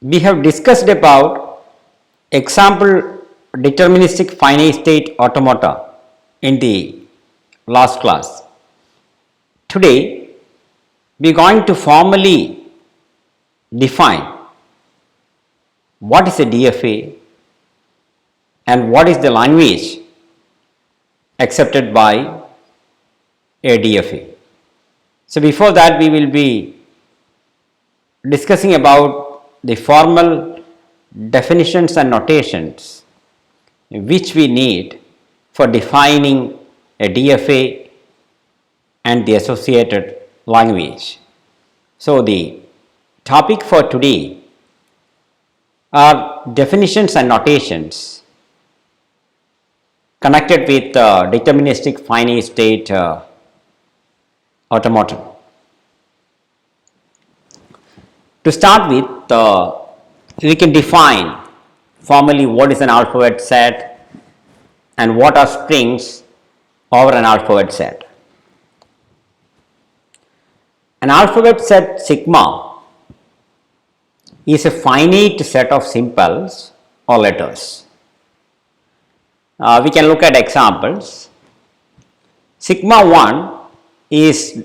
We have discussed about example deterministic finite state automata in the last class. Today we are going to formally define what is a DFA and what is the language accepted by a DFA. So, before that we will be discussing about the formal definitions and notations which we need for defining a DFA and the associated language. So, the topic for today are definitions and notations connected with deterministic finite state automaton. To start with, we can define formally what is an alphabet set and what are strings over an alphabet set. An alphabet set sigma is a finite set of symbols or letters. We can look at examples. Sigma 1 is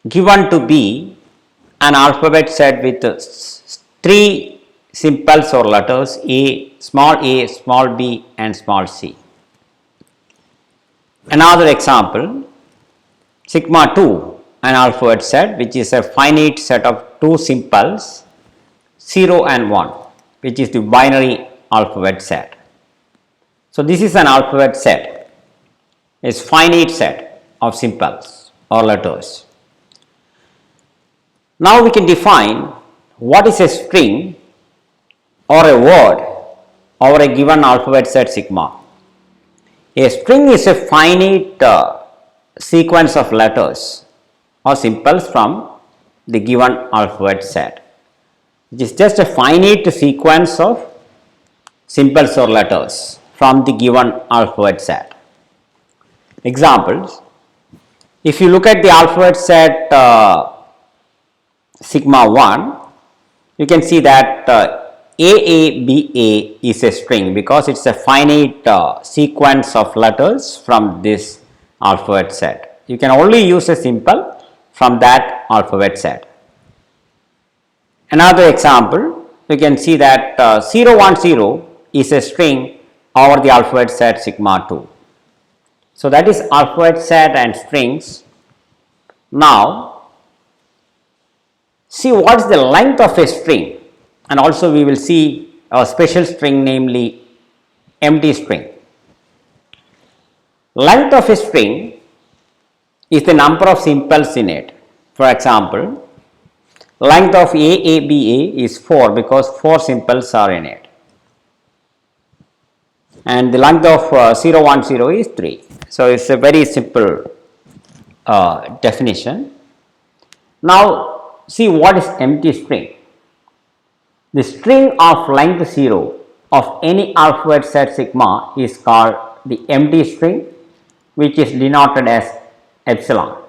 given to be an alphabet set with 3 symbols or letters a, small b and small c. Another example, sigma 2, an alphabet set which is a finite set of 2 symbols 0 and 1, which is the binary alphabet set. So, this is an alphabet set, is finite set of symbols or letters. Now, we can define what is a string or a word over a given alphabet set sigma. A string is a finite sequence of letters or symbols from the given alphabet set. It is just a finite sequence of symbols or letters from the given alphabet set. Examples, if you look at the alphabet set sigma 1, you can see that AABA is a string because it is a finite sequence of letters from this alphabet set. You can only use a symbol from that alphabet set. Another example, you can see that 010 is a string over the alphabet set sigma 2. So, that is alphabet set and strings. Now, see what is the length of a string, and also we will see a special string, namely empty string. Length of a string is the number of symbols in it. For example, length of AABA is 4 because 4 symbols are in it, and the length of 010 is 3. So, it is a very simple definition. Now, see what is empty string. The string of length 0 of any alphabet set sigma is called the empty string, which is denoted as epsilon.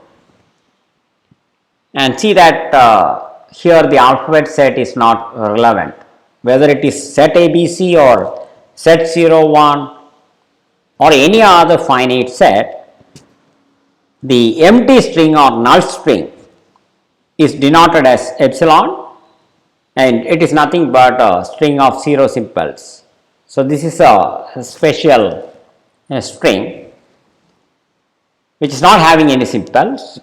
And see that here the alphabet set is not relevant, whether it is set ABC or set 01 or any other finite set. The empty string or null string is denoted as epsilon, and it is nothing but a string of 0 symbols. So, this is a special string which is not having any symbols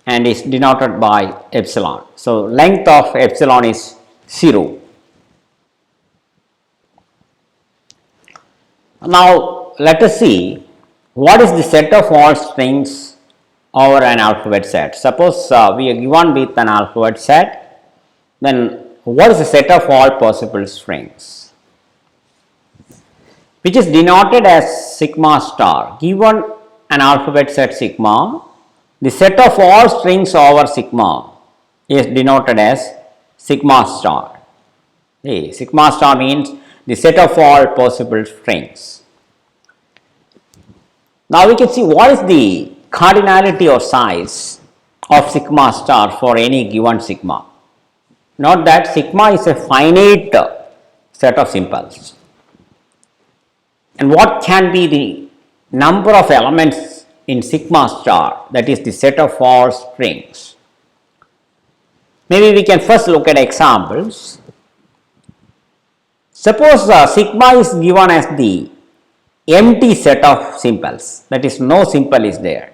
and is denoted by epsilon. So, length of epsilon is 0. Now, let us see what is the set of all strings over an alphabet set. Suppose we are given with an alphabet set, then what is the set of all possible strings, which is denoted as sigma star. Given an alphabet set sigma, the set of all strings over sigma is denoted as sigma star. Okay. Sigma star means the set of all possible strings. Now, we can see what is the cardinality or size of sigma star for any given sigma. Note that sigma is a finite set of simples. And what can be the number of elements in sigma star, that is the set of all strings? Maybe we can first look at examples. Suppose sigma is given as the empty set of simples, that is no simple is there.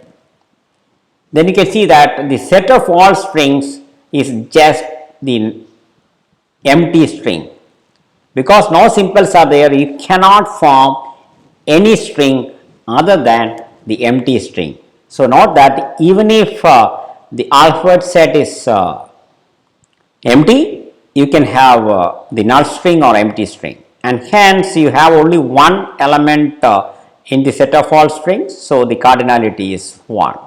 Then you can see that the set of all strings is just the empty string. Because no simples are there, you cannot form any string other than the empty string. So, note that even if the alphabet set is empty, you can have the null string or empty string, and hence you have only one element in the set of all strings. So, the cardinality is 1.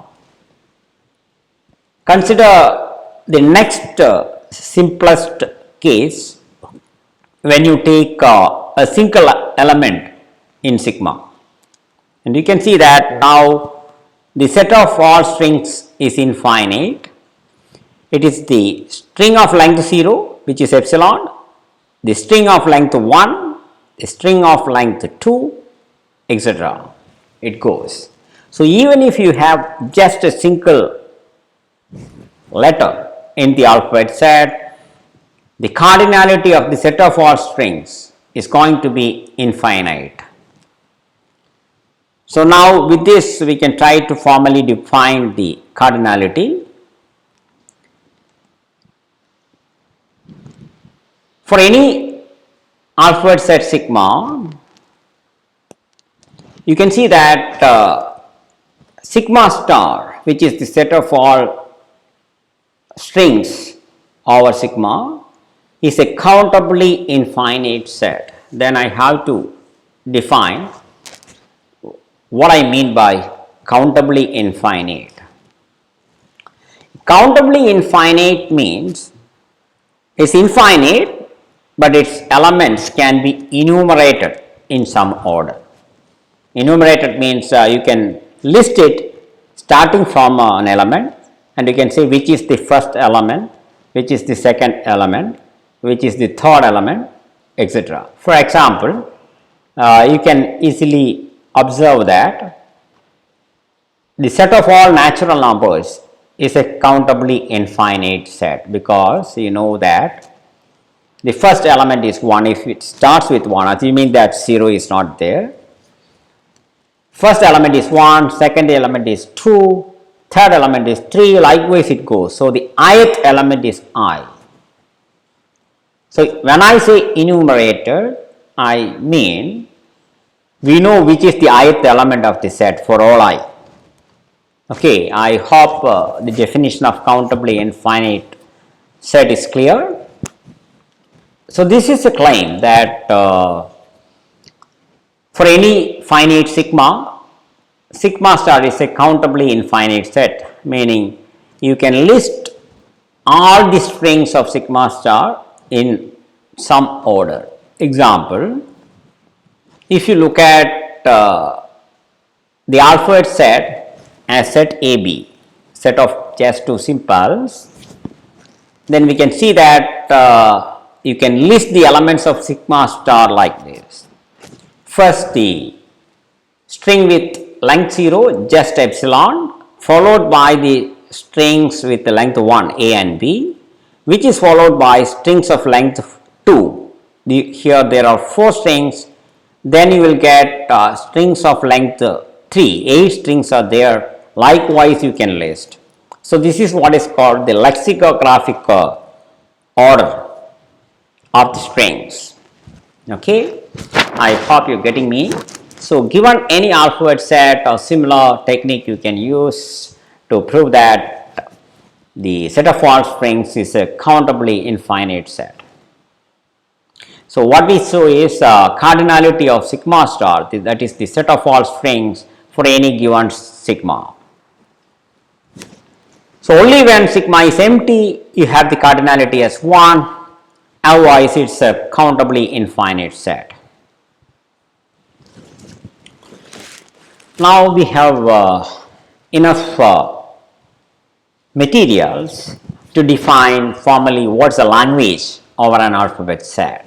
Consider the next simplest case when you take a single element in sigma, and you can see that now the set of all strings is infinite. It is the string of length 0, which is epsilon, the string of length 1, the string of length 2, etc. It goes. So, even if you have just a single letter in the alphabet set, the cardinality of the set of all strings is going to be infinite. So, now with this we can try to formally define the cardinality. For any alphabet set sigma, you can see that sigma star, which is the set of all strings over sigma, is a countably infinite set. Then I have to define what I mean by countably infinite. Countably infinite means it's infinite, but its elements can be enumerated in some order. Enumerated means you can list it starting from an element, and you can say which is the first element, which is the second element, which is the third element, etc. For example, you can easily observe that the set of all natural numbers is a countably infinite set, because you know that the first element is 1. If it starts with 1, assuming that 0 is not there, first element is 1, second element is 2, third element is 3, likewise it goes. So, the ith element is I. So, when I say enumerated, I mean we know which is the ith element of the set for all I. Okay, I hope the definition of countably infinite set is clear. So, this is a claim that for any finite sigma, sigma star is a countably infinite set, meaning you can list all the strings of sigma star in some order. Example, if you look at the alphabet set as set AB, set of just two simples, then we can see that you can list the elements of sigma star like this. First, the string with length 0, just epsilon, followed by the strings with the length 1, A and B, which is followed by strings of length 2. Here there are 4 strings, then you will get strings of length 3, 8 strings are there, likewise you can list. So, this is what is called the lexicographic order of the strings. Okay, I hope you are getting me. So, given any alphabet set or similar technique you can use to prove that the set of all strings is a countably infinite set. So, what we show is cardinality of sigma star, that is the set of all strings for any given sigma. So, only when sigma is empty you have the cardinality as 1, otherwise it is a countably infinite set. Now, we have enough materials to define formally what is a language over an alphabet set.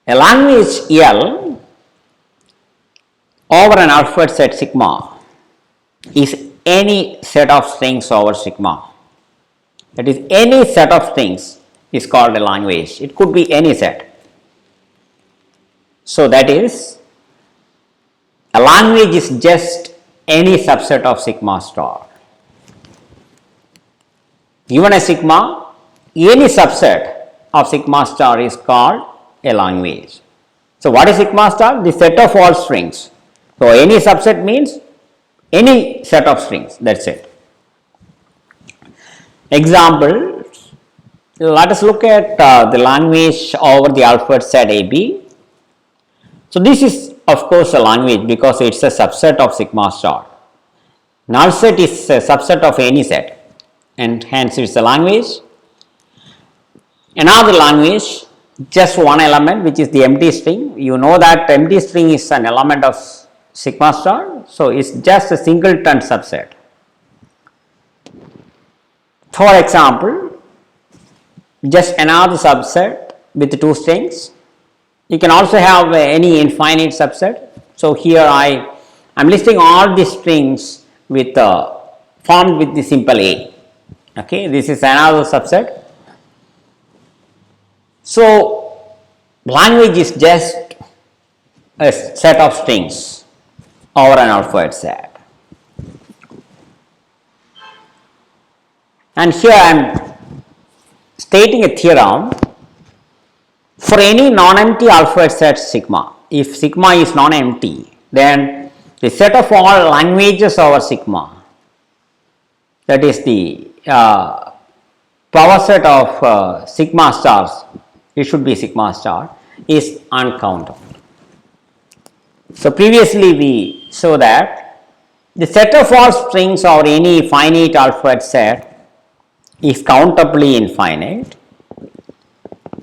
A language L over an alphabet set sigma is any set of strings over sigma. That is, any set of strings is called a language. It could be any set. So, that is, a language is just any subset of sigma star. Given a sigma, any subset of sigma star is called a language. So, what is sigma star? The set of all strings. So, any subset means any set of strings, that is it. Example, let us look at the language over the alphabet set AB. So, this is of course a language because it is a subset of sigma star. Null set is a subset of any set and hence it is a language. Another language, just one element, which is the empty string. You know that empty string is an element of sigma star. So, it is just a singleton subset. For example, just another subset with two strings. You can also have any infinite subset. So, here I am listing all the strings with formed with the simple A. Okay, this is another subset. So, language is just a set of strings over an alphabet set. And here I am stating a theorem for any non-empty alphabet set sigma. If sigma is non-empty, then the set of all languages over sigma, that is the power set of sigma stars, it should be sigma star, is uncountable. So, previously we saw that the set of all strings over any finite alphabet set is countably infinite.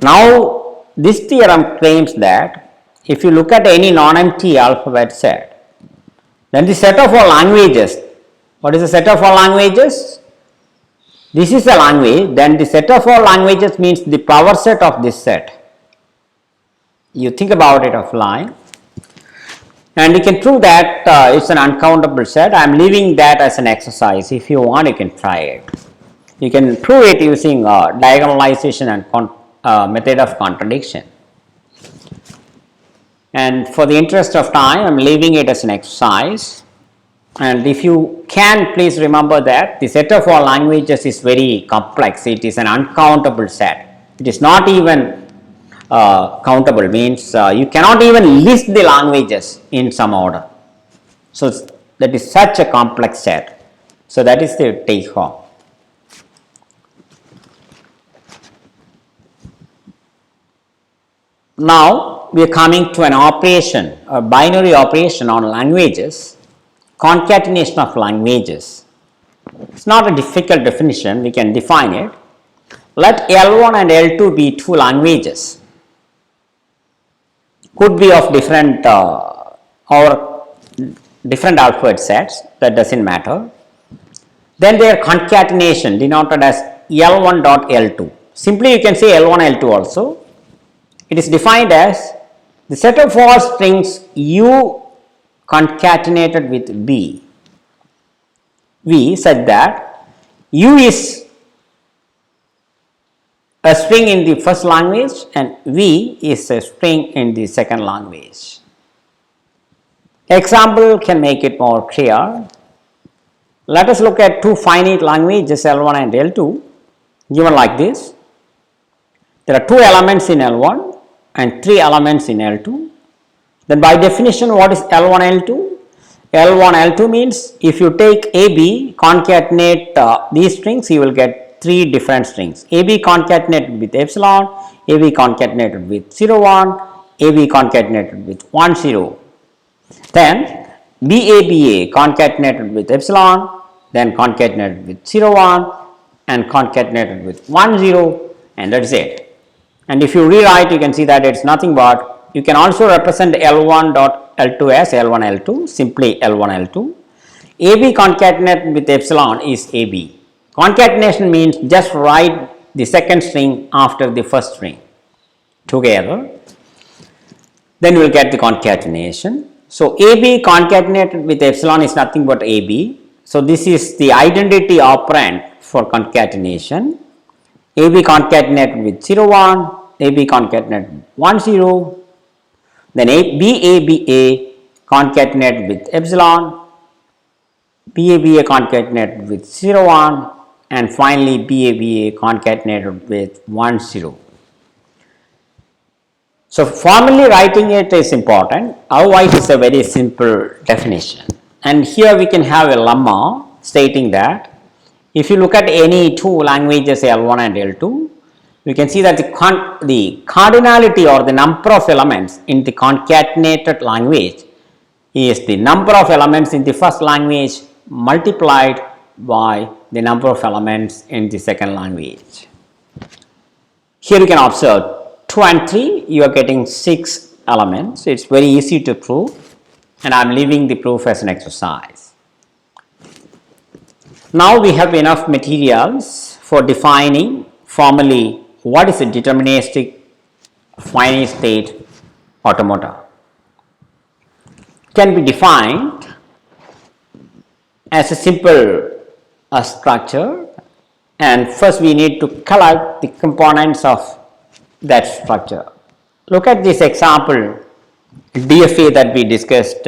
Now, this theorem claims that if you look at any non-empty alphabet set, then the set of all languages, what is the set of all languages? This is a language, then the set of all languages means the power set of this set. You think about it offline and you can prove that it is an uncountable set. I am leaving that as an exercise. If you want, you can try it. You can prove it using diagonalization and method of contradiction. And for the interest of time, I am leaving it as an exercise. And if you can, please remember that the set of all languages is very complex. It is an uncountable set. It is not even countable, means you cannot even list the languages in some order. So, that is such a complex set. So, that is the take home. Now, we are coming to an operation, a binary operation on languages, concatenation of languages. It is not a difficult definition, we can define it. Let L1 and L2 be two languages, could be of different or different alphabet sets, that does not matter. Then their concatenation denoted as L1 dot L2. Simply you can say L1 L2 also. It is defined as the set of all strings U concatenated with V such that U is a string in the first language and V is a string in the second language. Example can make it more clear. Let us look at two finite languages L1 and L2 given like this. There are two elements in L1 and three elements in L2. Then by definition, what is L1 L2? L1 L2 means if you take AB, concatenate these strings, you will get three different strings. AB concatenated with epsilon, AB concatenated with 0 1, AB concatenated with 1 0. Then BABA concatenated with epsilon, then concatenated with 0 1 and concatenated with 1 0, and that is it. And if you rewrite, you can see that it is nothing but, you can also represent L1 dot L2 as L1 L2, simply L1 L2. AB concatenated with epsilon is AB. Concatenation means just write the second string after the first string together, then we will get the concatenation. So, AB concatenated with epsilon is nothing but AB. So, this is the identity operand for concatenation. AB concatenated with 0 1, AB concatenated with 1 0, then BABA concatenated with epsilon, BABA concatenated with 0 1, and finally BABA concatenated with 1 0. So, formally writing it is important, otherwise it is a very simple definition. And here we can have a lemma stating that if you look at any two languages L1 and L2, we can see that the cardinality or the number of elements in the concatenated language is the number of elements in the first language multiplied by the number of elements in the second language. Here you can observe 2 and 3, you are getting 6 elements. It is very easy to prove, and I am leaving the proof as an exercise. Now we have enough materials for defining formally what is a deterministic finite state automata. It can be defined as a simple structure, and first we need to collect the components of that structure. Look at this example DFA that we discussed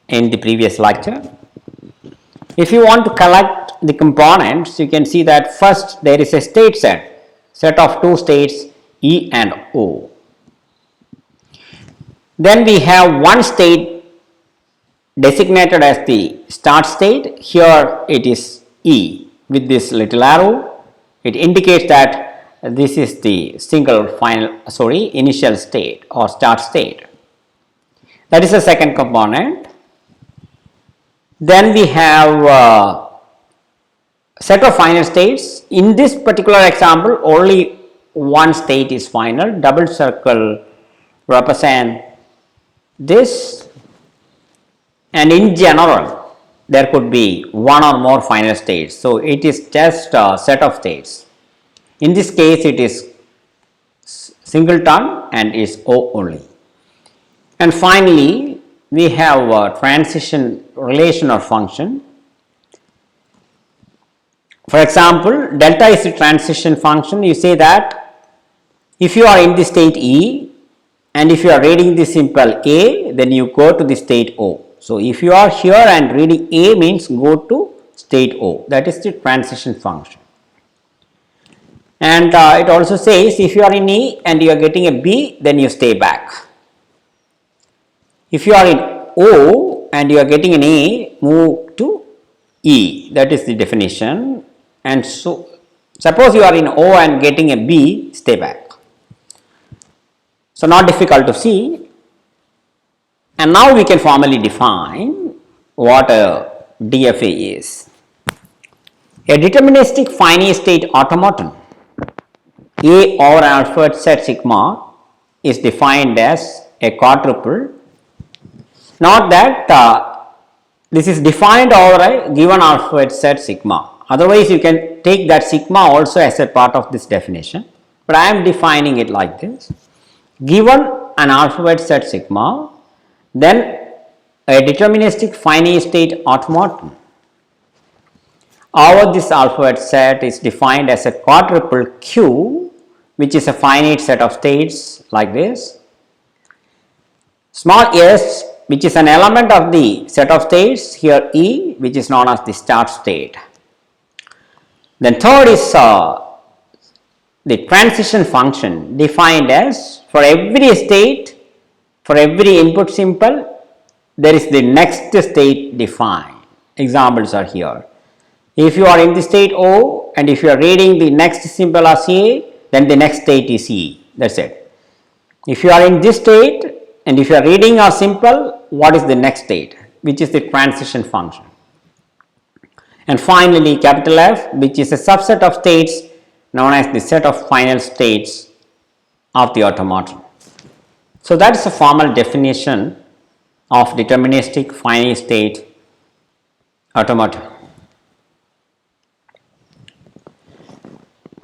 in the previous lecture. If you want to collect the components, you can see that first there is a state set of two states E and O. Then we have one state designated as the start state. Here it is E with this little arrow. It indicates that this is the initial state or start state. That is the second component. Then we have a set of final states. In this particular example, only one state is final. Double circle represent this, and in general there could be one or more final states. So, it is just a set of states. In this case, it is singleton and is O only. And finally, we have a transition relation or function. For example, delta is a transition function. You say that if you are in the state E and if you are reading the simple A, then you go to the state O. So, if you are here and reading A means go to state O, that is the transition function. And it also says if you are in E and you are getting a B, then you stay back. If you are in O and you are getting an A, move to E, that is the definition. And so, suppose you are in O and getting a B, stay back. So, not difficult to see. And now we can formally define what a DFA is. A deterministic finite state automaton A over Alfred set sigma is defined as a quadruple. Not that this is defined over a given Alfred set sigma. Otherwise, you can take that sigma also as a part of this definition, but I am defining it like this. Given an Alfred set sigma, then a deterministic finite state automaton over this Alfred set is defined as a quadruple Q, which is a finite set of states like this. Small s, which is an element of the set of states, here E, which is known as the start state. Then third is the transition function defined as for every state, for every input symbol, there is the next state defined. Examples are here. If you are in the state O and if you are reading the next symbol as A, then the next state is E, that is it. If you are in this state and if you are reading a symbol, what is the next state, which is the transition function. And finally, capital F, which is a subset of states known as the set of final states of the automaton. So, that is a formal definition of deterministic finite state automotive.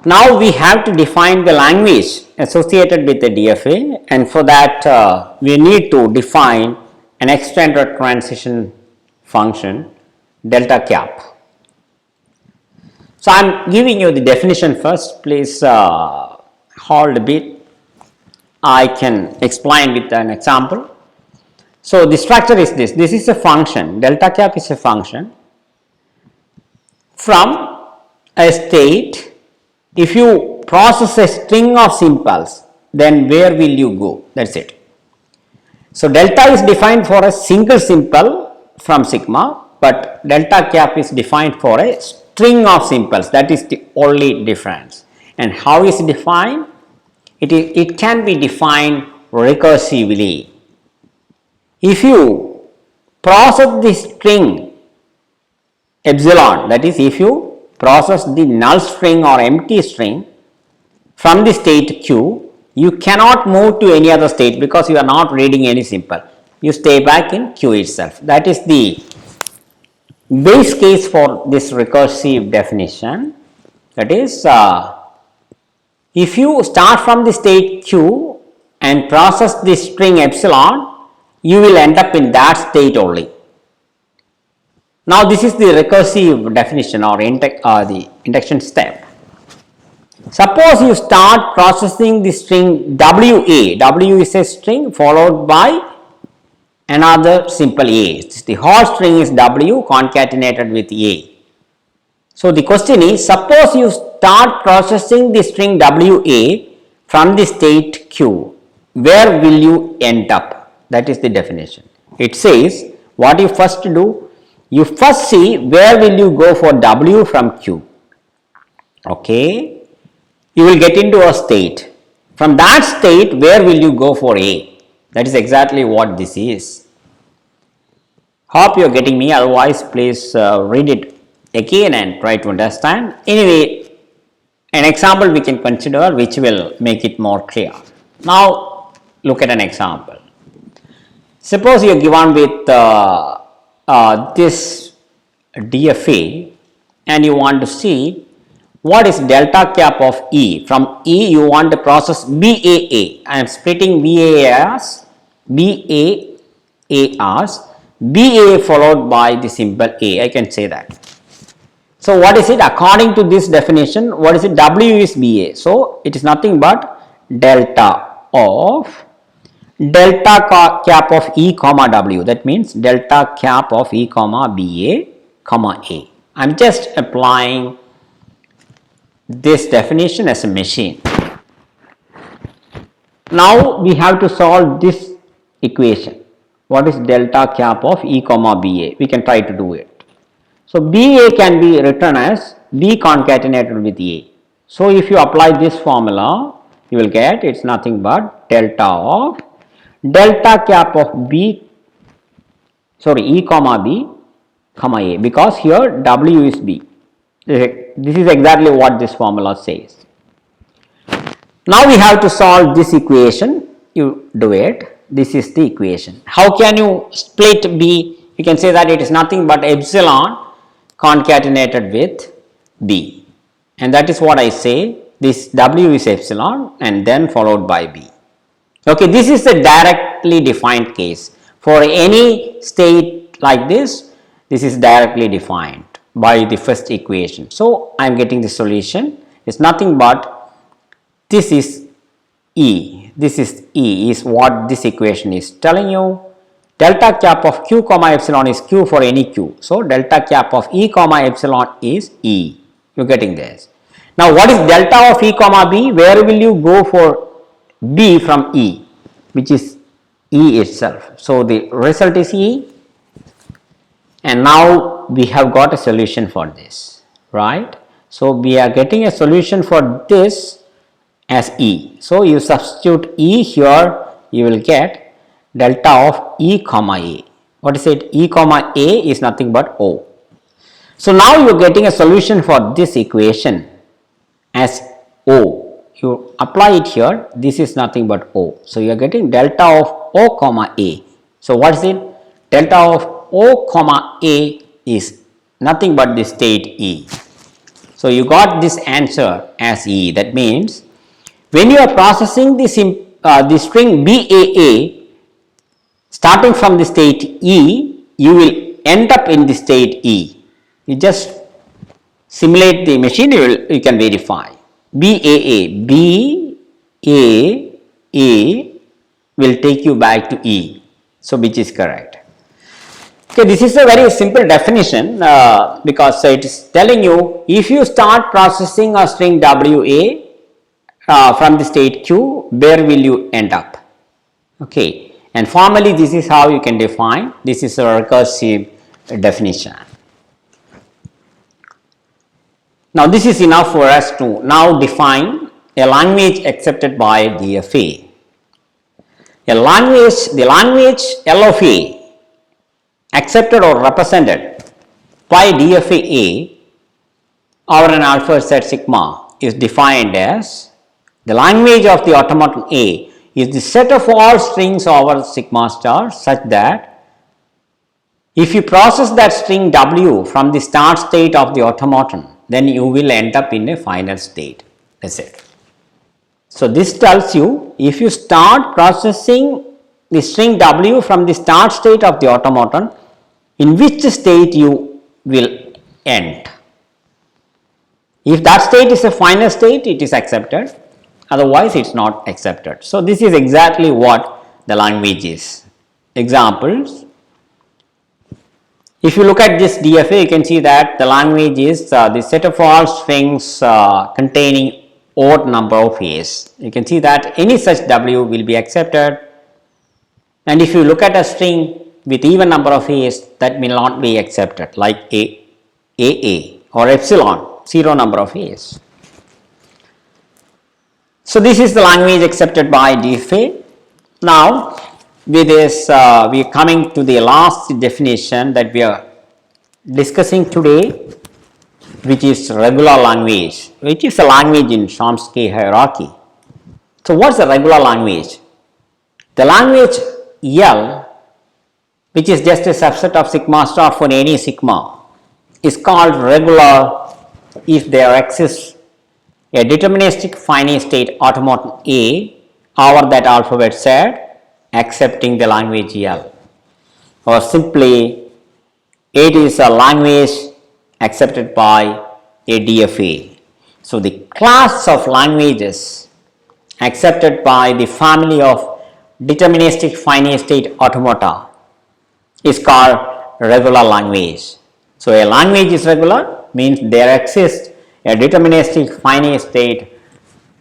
Now we have to define the language associated with the DFA, and for that we need to define an extended transition function delta cap. So I am giving you the definition first, please hold a bit, I can explain with an example. So the structure is this is a function, delta cap is a function from a state. If you process a string of simples, then where will you go? That is it. So delta is defined for a single simple from sigma, but delta cap is defined for a string of simples. That is the only difference. And how is it defined? It can be defined recursively. If you process the string epsilon, that is if you process the null string or empty string from the state q, you cannot move to any other state because you are not reading any simple. You stay back in q itself. That is the base case for this recursive definition. That is, if you start from the state q and process the string epsilon, you will end up in that state only. Now this is the recursive definition or the induction step. Suppose you start processing the string WA. W is a string followed by another simple A. The whole string is W concatenated with A. So the question is, suppose you start processing the string WA from the state Q, where will you end up? That is the definition. It says, what you first do? You first see where will you go for W from Q. Okay, you will get into a state. From that state, where will you go for A? That is exactly what this is. Hope you are getting me, otherwise please read it again and try to understand. Anyway, an example we can consider which will make it more clear. Now look at an example. Suppose you are given with this DFA and you want to see what is delta cap of E. From E you want to process BAA. I am splitting BAA as BA followed by the symbol A. I can say that. So what is it? According to this definition, what is it? W is BA. So it is nothing but delta of delta cap of E comma W. That means delta cap of E comma BA comma A. I am just applying this definition as a machine. Now we have to solve this equation. What is delta cap of E comma BA? We can try to do it. So BA can be written as B concatenated with A. So if you apply this formula, you will get it's nothing but delta of delta cap of E comma B comma A, because here W is B. This is exactly what this formula says. Now we have to solve this equation. You do it. This is the equation. How can you split B? You can say that it is nothing but epsilon concatenated with B, and that is what I say. This W is epsilon and then followed by B. Okay, this is a directly defined case. For any state like this, this is directly defined by the first equation. So I am getting the solution. It's nothing but this is E. This is E is what this equation is telling you. Delta cap of Q comma epsilon is Q for any Q. So delta cap of E comma epsilon is E. You're getting this. Now what is delta of E comma B? Where will you go for B from E, which is E itself? So the result is E. And now we have got a solution for this, right? So we are getting a solution for this as E. So you substitute E here, you will get delta of E comma A. What is it? E comma A is nothing but O. So now you are getting a solution for this equation as O. You apply it here, this is nothing but O. So you are getting delta of O comma A. So what is it? Delta of O comma A is nothing but the state E. So, you got this answer as E. That means, when you are processing the string BAA starting from the state E, you will end up in the state E. You just simulate the machine, you can verify. BAA, BAA will take you back to E. So, which is correct. Okay, this is a very simple definition because it is telling you if you start processing a string WA from the state Q, where will you end up? Okay, and formally this is how you can define. This is a recursive definition. Now, this is enough for us to now define a language accepted by DFA. The language L of A accepted or represented by DFA over an alpha set sigma is defined as the language of the automaton A is the set of all strings over sigma star such that if you process that string W from the start state of the automaton, then you will end up in a final state. That's it. So, this tells you if you start processing the string W from the start state of the automaton, in which state you will end. If that state is a final state, it is accepted, otherwise it is not accepted. So, this is exactly what the language is. Examples: if you look at this DFA, you can see that the language is the set of all strings containing odd number of A's. You can see that any such W will be accepted, and if you look at a string with even number of A's, that will not be accepted, like AA or epsilon, 0 number of A's. So, this is the language accepted by DFA. Now, with this we are coming to the last definition that we are discussing today, which is regular language, which is a language in Chomsky hierarchy. So, what is a regular language? The language L, which is just a subset of sigma star for any sigma, is called regular if there exists a deterministic finite state automaton A over that alphabet set accepting the language L, or simply it is a language accepted by a DFA. So, the class of languages accepted by the family of deterministic finite state automata is called regular language. So, a language is regular means there exists a deterministic finite state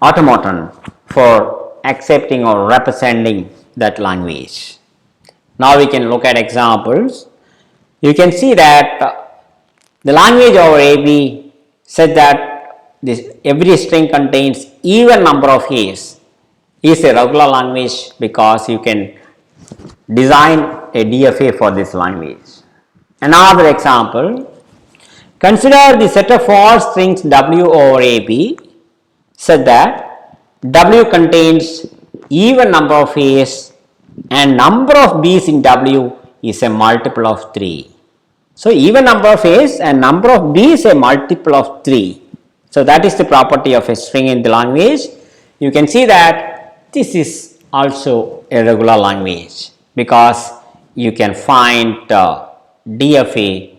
automaton for accepting or representing that language. Now, we can look at examples. You can see that the language over AB said that every string contains even number of A's is a regular language because you can design a DFA for this language. Another example, consider the set of all strings W over AB such that W contains even number of A's and number of B's in W is a multiple of 3. So, even number of A's and number of B's is a multiple of 3. So, that is the property of a string in the language. You can see that this is also a regular language because you can find DFA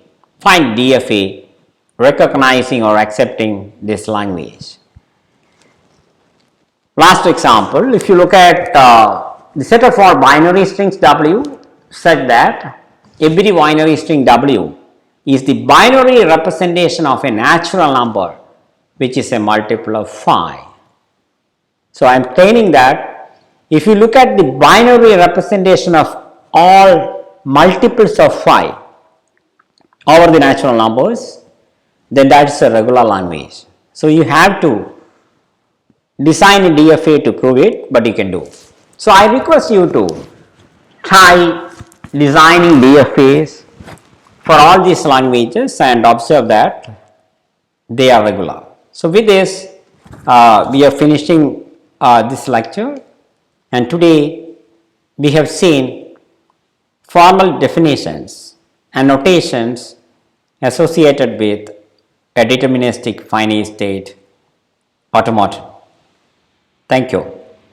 recognizing or accepting this language. Last example, if you look at the set of all binary strings W such that every binary string W is the binary representation of a natural number which is a multiple of 5. So, I am claiming that if you look at the binary representation of all multiples of 5 over the natural numbers, then that is a regular language. So, you have to design a DFA to prove it, but you can do. So, I request you to try designing DFAs for all these languages and observe that they are regular. So, with this we are finishing this lecture, and today we have seen formal definitions, annotations associated with a deterministic finite state automaton. Thank you.